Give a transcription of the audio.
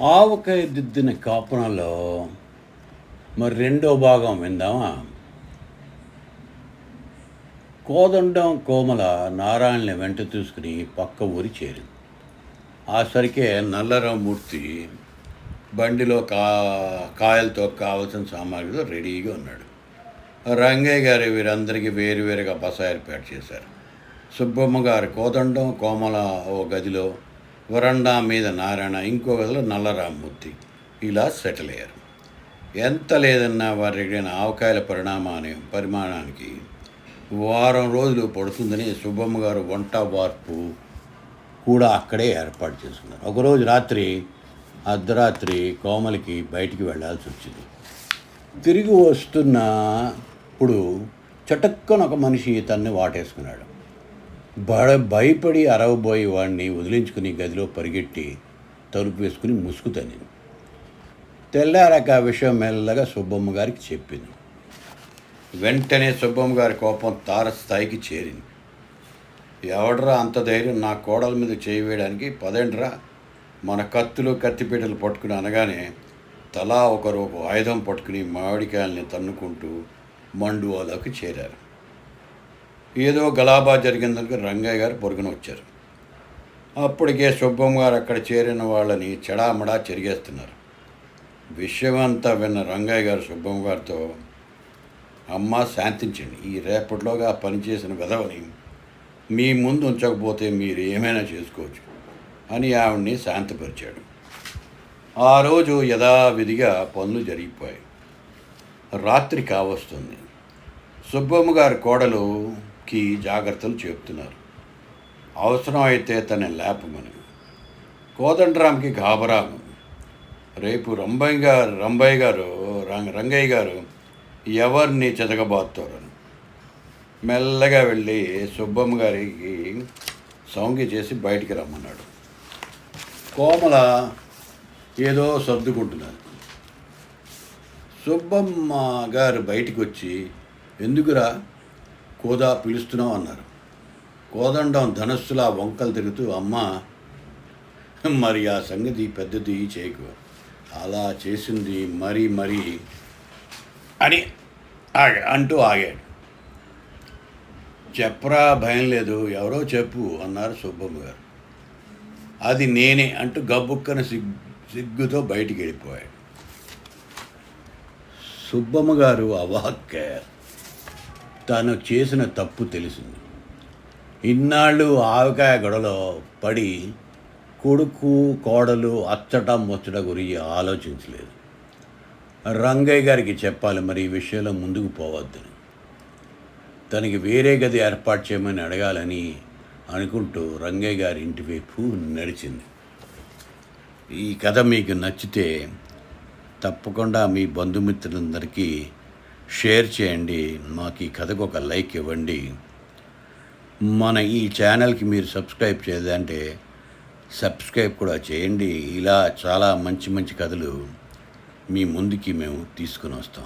ఆవకాయ దిద్దిన కాపురంలో మరి రెండో భాగం విందామా? కోదండం కోమల నారాయణని వెంట తీసుకుని పక్క ఊరి చేరింది. ఆ సరికే నల్లరామూర్తి బండిలో కాయలతో కావలసిన సామాగ్రితో రెడీగా ఉన్నాడు. రంగయ్య గారు వీరందరికీ వేరువేరుగా బస ఏర్పాటు చేశారు. సుబ్బమ్మ గారు కోదండం కోమల ఓ గదిలో, వరండా మీద నారాయణ, ఇంకో గదిలో నల్లరామూర్తి ఇలా సెటిల్ అయ్యారు. ఎంత లేదన్నా వారి అడిగిన ఆవకాయల పరిమాణానికి వారం రోజులు పడుతుందని సుబ్బమ్మ గారు వంట వార్పు కూడా అక్కడే ఏర్పాటు చేసుకున్నారు. ఒకరోజు రాత్రి అర్ధరాత్రి కోమలికి బయటికి వెళ్ళాల్సి వచ్చింది. తిరిగి వస్తున్నప్పుడు చటుక్కన ఒక మనిషి తన్ని వాటేసుకున్నాడు. భయపడి అరవబోయి వాడిని వదిలించుకుని గదిలో పరిగెట్టి తలుపు వేసుకుని ముసుగు తన్నింది. తెల్లారాక ఆ విషయం మెల్లగా సుబ్బమ్మ గారికి చెప్పింది. వెంటనే సుబ్బమ్మ గారి కోపం తారస్థాయికి చేరింది. ఎవడరా అంత ధైర్యం నా కోడల మీద చేయి వేయడానికి? పదండ్రా, మన కత్తులు కత్తిపీటలు పట్టుకుని అనగానే తలా ఒకరు ఒక ఆయుధం పట్టుకుని మామిడికాయల్ని తన్నుకుంటూ మండువాలోకి చేరారు. ఏదో గలాబా జరిగిందనుకు రంగయ్య గారు పొరుగున వచ్చారు. అప్పటికే సుబ్బమ్మ గారు అక్కడ చేరిన వాళ్ళని చెడామడా చెరిగేస్తున్నారు. విషయమంతా విన్న రంగయ్య గారు సుబ్బమ్మ గారితో, అమ్మ శాంతించండి, ఈ రేపటిలోగా పనిచేసిన విధవని మీ ముందు ఉంచకపోతే మీరు ఏమైనా చేసుకోవచ్చు అని ఆవిడ్ని శాంతిపరిచాడు. ఆ రోజు యథావిధిగా పనులు జరిగిపోయాయి. రాత్రి కావస్తుంది. సుబ్బమ్మ గారి కోడలుకి జాగ్రత్తలు చెప్తున్నారు. అవసరం అయితే తన లేపమని. కోదండరాంకి గాబరాము. రేపు రంగయ్య గారు ఎవరిని చెదగబాతారని మెల్లగా వెళ్ళి సుబ్బమ్మ గారికి సౌంగి చేసి బయటికి రమ్మన్నాడు. కోమల ఏదో సర్దుకుంటున్నారు. సుబ్బమ్మ గారు బయటికి వచ్చి, ఎందుకురా కోదా పిలుస్తున్నావు అన్నారు. కోదండం ధనస్సులా వంకలు తిరుగుతూ, అమ్మ మరి ఆ సంగతి పెద్దది చేయకు, అలా చేసింది మరీ అని అంటూ ఆగాడు. చెప్పరా, భయం లేదు, ఎవరో చెప్పు అన్నారు సుబ్బమ్మ గారు. అది నేనే అంటూ గబుక్కన సిగ్గుతో బయటికి వెళ్ళిపోయాడు. సుబ్బమ్మ గారు అవాక్కయ్యారు. తను చేసిన తప్పు తెలిసింది. ఇన్నాళ్ళు ఆవకాయ గొడవలో పడి కొడుకు కోడలు అచ్చట ముచ్చట గురించి ఆలోచించలేదు. రంగయ్య గారికి చెప్పాలి మరి ఈ విషయంలో ముందుకు పోవద్దని. తనకి వేరే గది ఏర్పాటు చేయమని అడగాలని అనుకుంటూ రంగయ్య గారి ఇంటి వైపు నడిచింది. ఈ కథ మీకు నచ్చితే తప్పకుండా మీ బంధుమిత్రులందరికీ షేర్ చేయండి. మాకు ఈ కథకు ఒక లైక్ ఇవ్వండి. మన ఈ ఛానల్కి మీరు సబ్స్క్రైబ్ చేయదంటే సబ్స్క్రైబ్ కూడా చేయండి. ఇలా చాలా మంచి కథలు మీ ముందుకి మేము తీసుకుని వస్తాం.